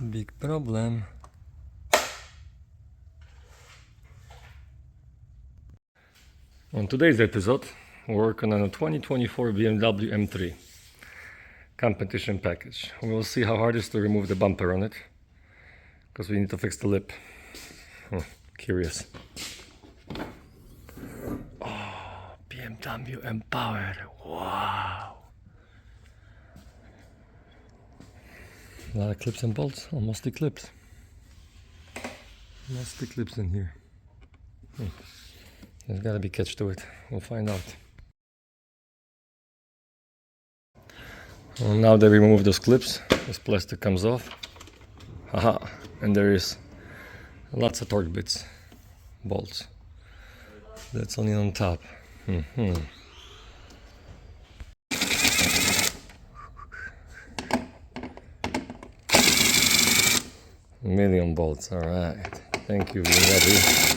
Big problem. On today's episode, we're working on a 2024 BMW M3 competition package. We will see how hard it is to remove the bumper on it, because we need to fix the lip. Curious. Oh, BMW M-Powered. Wow. A lot of clips and bolts, almost the clips. Mostly clips in here. There's gotta be catch to it. We'll find out. Well, now that we remove those clips, this plastic comes off. Haha, and there is lots of torque bits, bolts. That's only on top. Million bolts, all right. Thank you, Bmw.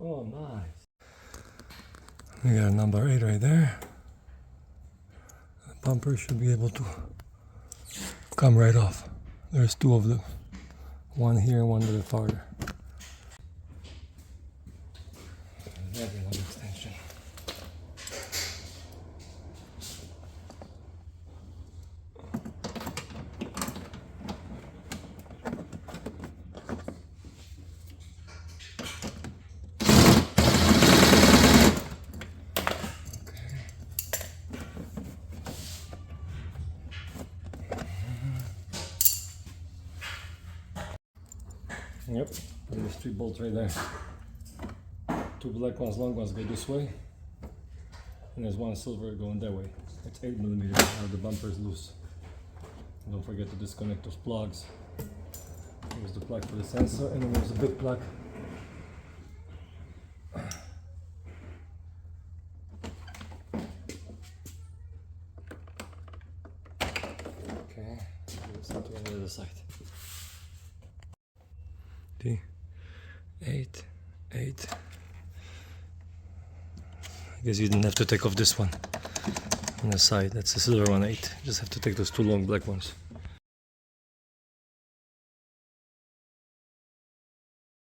Oh, nice. We got number 8 right there. The bumper should be able to come right off. There's 2 of them. One here and one a little farther. That's another extension. Yep, there's 3 bolts right there. 2 black ones, long ones go this way, and there's 1 silver going that way. It's 8mm, now the bumper is loose. Don't forget to disconnect those plugs. There's the plug for the sensor, and then there's a big plug. Okay, let's go to the other side. 8. I guess you didn't have to take off this one on the side. That's the silver one, 8. Just have to take those 2 long black ones.